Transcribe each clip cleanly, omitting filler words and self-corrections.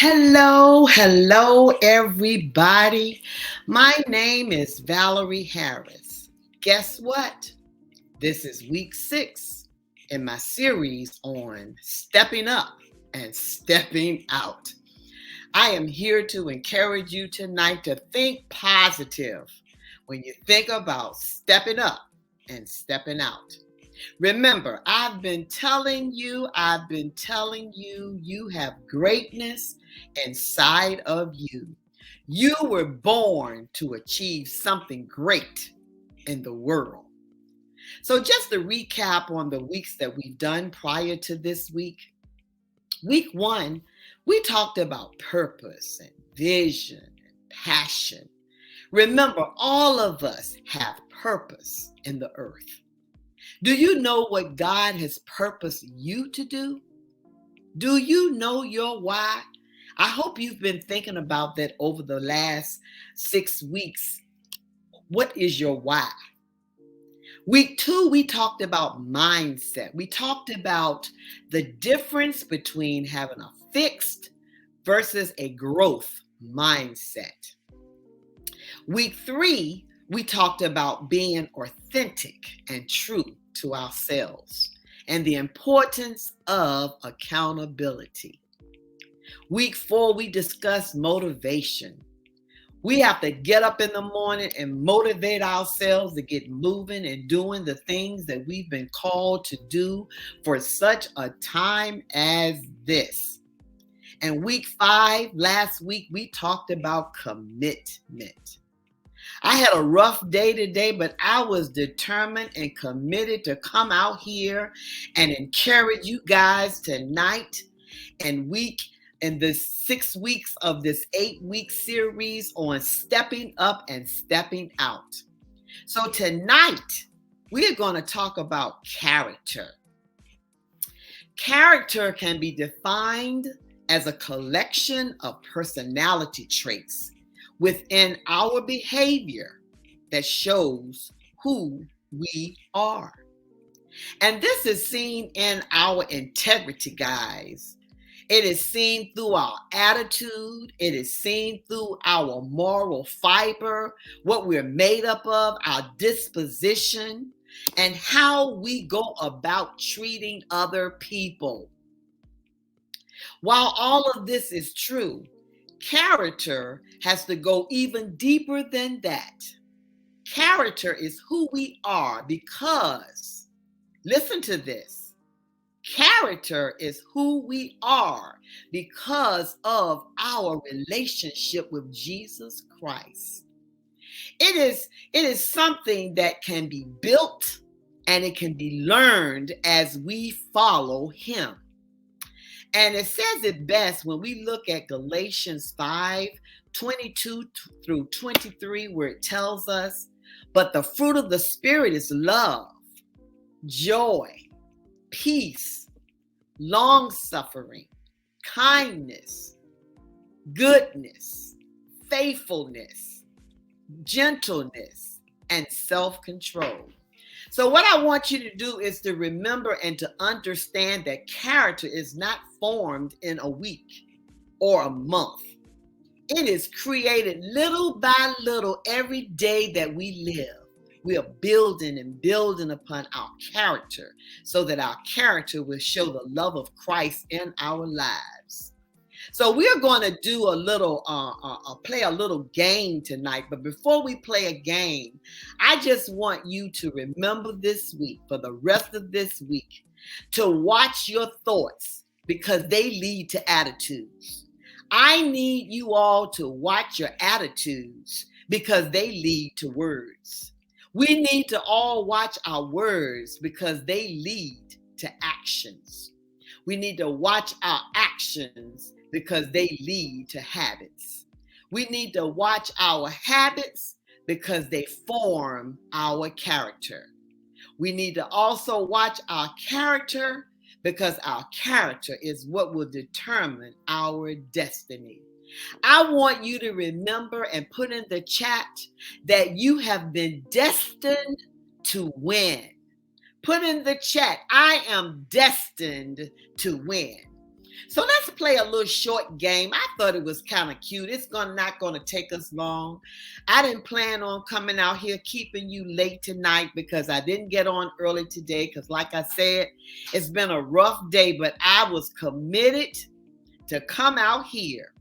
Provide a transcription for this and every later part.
Hello, everybody. My name is Valerie Harris. Guess what? This is week 6 in my series on stepping up and stepping out. I am here to encourage you tonight to think positive when you think about stepping up and stepping out. Remember, I've been telling you, you have greatness inside of you. You were born to achieve something great in the world. So just to recap on the weeks that we've done prior to this week, week 1, we talked about purpose and vision and passion. Remember, all of us have purpose in the earth. Do you know what God has purposed you to do? Do you know your why? I hope you've been thinking about that over the last 6 weeks. What is your why? Week 2, we talked about mindset. We talked about the difference between having a fixed versus a growth mindset. Week 3, we talked about being authentic and true to ourselves and the importance of accountability. Week 4, we discussed motivation. We have to get up in the morning and motivate ourselves to get moving and doing the things that we've been called to do for such a time as this. And week 5, last week, we talked about commitment. I had a rough day today, but I was determined and committed to come out here and encourage you guys tonight and in the 6 weeks of this 8-week series on stepping up and stepping out. So tonight, we are going to talk about character. Character can be defined as a collection of personality traits within our behavior that shows who we are. And this is seen in our integrity, guys. It is seen through our attitude. It is seen through our moral fiber, what we're made up of, our disposition, and how we go about treating other people. While all of this is true, character has to go even deeper than that. Character is who we are because, listen to this, character is who we are because of our relationship with Jesus Christ. It is something that can be built and it can be learned as we follow him. And it says it best when we look at Galatians 5:22 through 23, where it tells us, but the fruit of the Spirit is love, joy, peace, long-suffering, kindness, goodness, faithfulness, gentleness, and self-control. So what I want you to do is to remember and to understand that character is not formed in a week or a month. It is created little by little every day that we live. We are building and building upon our character so that our character will show the love of Christ in our lives. So we're going to do play a little game tonight. But before we play a game, I just want you to remember this week, for the rest of this week, to watch your thoughts because they lead to attitudes. I need you all to watch your attitudes because they lead to words. We need to all watch our words because they lead to actions. We need to watch our actions because they lead to habits. We need to watch our habits because they form our character. We need to also watch our character because our character is what will determine our destiny. I want you to remember and put in the chat that you have been destined to win. Put in the chat, I am destined to win. So let's play a little short game. I thought it was kind of cute. It's not gonna take us long. I didn't plan on coming out here keeping you late tonight because I didn't get on early today. Because, like I said, it's been a rough day, but I was committed to come out here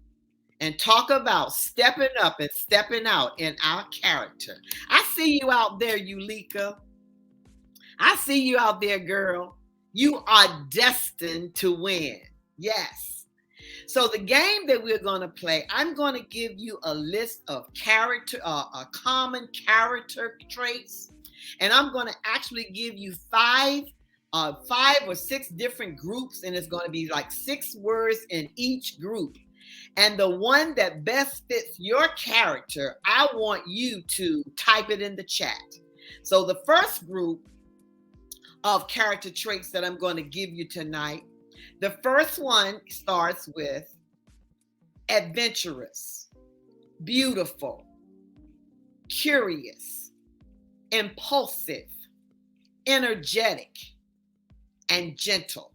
and talk about stepping up and stepping out in our character. I see you out there, Yulika. I see you out there, girl. You are destined to win. Yes. So the game that we're going to play, I'm going to give you a list of common character traits, and I'm going to actually give you five or six different groups, and it's going to be like 6 words in each group. And the one that best fits your character, I want you to type it in the chat. So the first group of character traits that I'm going to give you tonight, the first one starts with adventurous, beautiful, curious, impulsive, energetic, and gentle.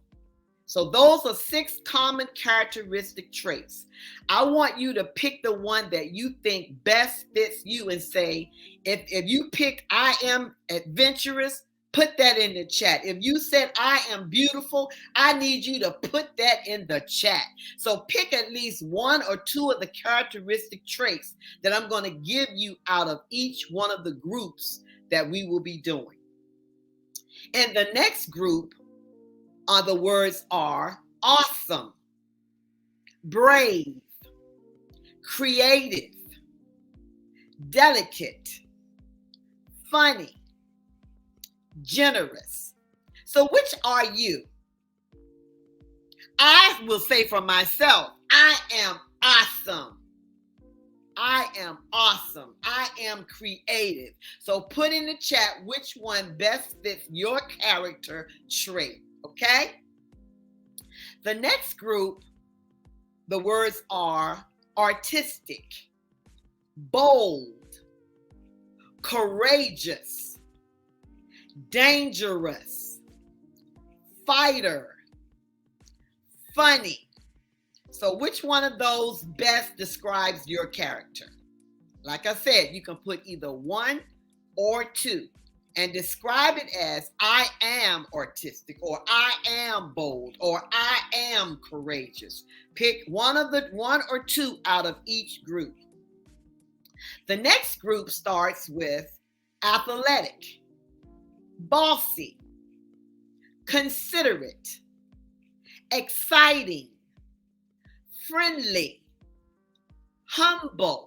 So those are 6 common characteristic traits. I want you to pick the one that you think best fits you and say, if you pick I am adventurous, put that in the chat. If you said I am beautiful, I need you to put that in the chat. So pick at least 1 or 2 of the characteristic traits that I'm going to give you out of each one of the groups that we will be doing. And the next group the words are awesome, brave, creative, delicate, funny, generous. So which are you? I will say for myself, I am awesome. I am awesome. I am creative. So put in the chat which one best fits your character trait. Okay? The next group, the words are artistic, bold, courageous, dangerous, fighter, funny. So which one of those best describes your character? Like I said, you can put either 1 or 2 and describe it as I am artistic, or I am bold, or I am courageous. Pick one or 2 out of each group. The next group starts with athletic, bossy, considerate, exciting, friendly, humble.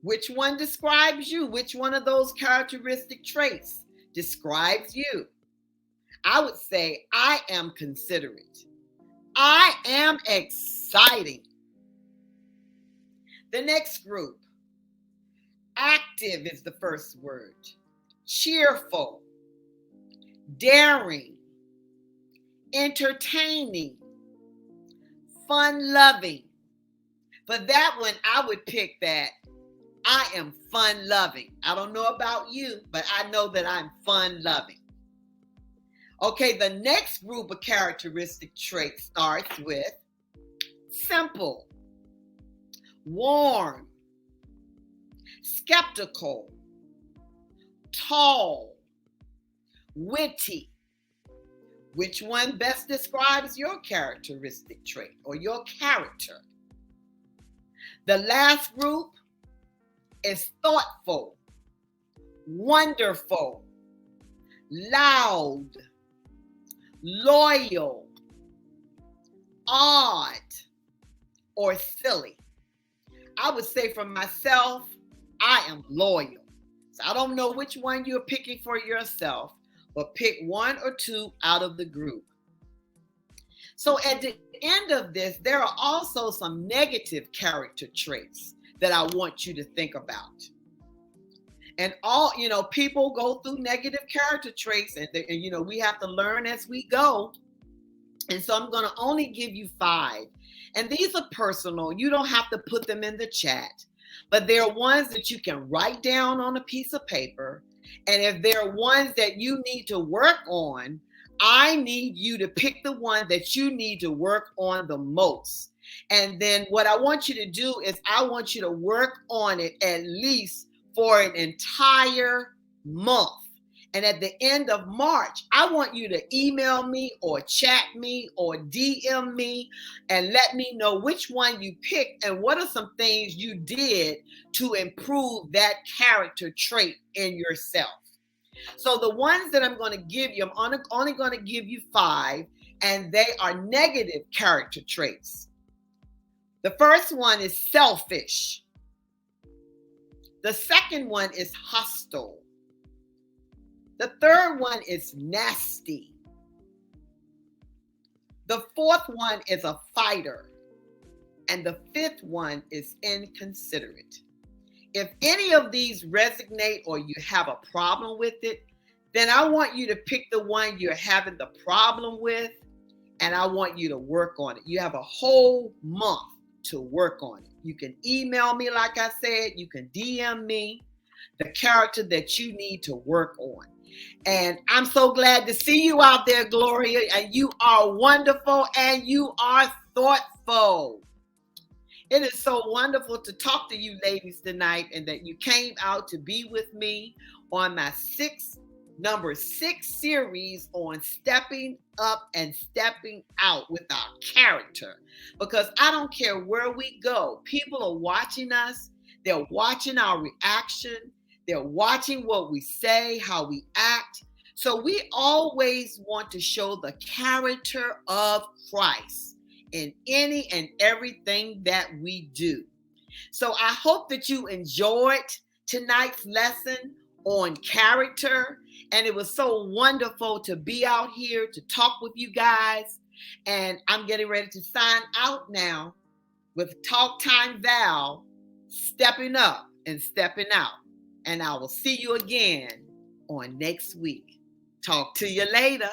Which one describes you? Which one of those characteristic traits describes you? I would say I am considerate. I am exciting. The next group, active is the first word. Cheerful, daring, entertaining, fun-loving. For that one, I would pick that I am fun-loving. I don't know about you, but I know that I'm fun-loving. Okay, the next group of characteristic traits starts with simple, warm, skeptical, tall, witty. Which one best describes your characteristic trait or your character? The last group is thoughtful, wonderful, loud, loyal, odd, or silly. I would say for myself, I am loyal. So I don't know which one you're picking for yourself, but pick 1 or 2 out of the group. So at the end of this, there are also some negative character traits that I want you to think about. And people go through negative character traits, and we have to learn as we go. And so I'm going to only give you 5. And these are personal. You don't have to put them in the chat, but they're ones that you can write down on a piece of paper. And if there are ones that you need to work on, I need you to pick the one that you need to work on the most. And then what I want you to do is I want you to work on it at least for an entire month. And at the end of March, I want you to email me or chat me or DM me and let me know which one you picked and what are some things you did to improve that character trait in yourself. So the ones that I'm going to give you, I'm only going to give you 5, and they are negative character traits. The first one is selfish. The second one is hostile. The third one is nasty. The fourth one is a fighter. And the fifth one is inconsiderate. If any of these resonate or you have a problem with it, then I want you to pick the one you're having the problem with, and I want you to work on it. You have a whole month to work on it. You can email me, like I said, you can DM me the character that you need to work on. And I'm so glad to see you out there, Gloria, and you are wonderful and you are thoughtful. It is so wonderful to talk to you ladies tonight, and that you came out to be with me on my number 6 series on stepping up and stepping out with our character. Because I don't care where we go, people are watching us. They're watching our reaction. They're watching what we say, how we act. So we always want to show the character of Christ in any and everything that we do. So I hope that you enjoyed tonight's lesson on character. And it was so wonderful to be out here to talk with you guys. And I'm getting ready to sign out now with Talk Time Val, stepping up and stepping out. And I will see you again on next week. Talk to you later.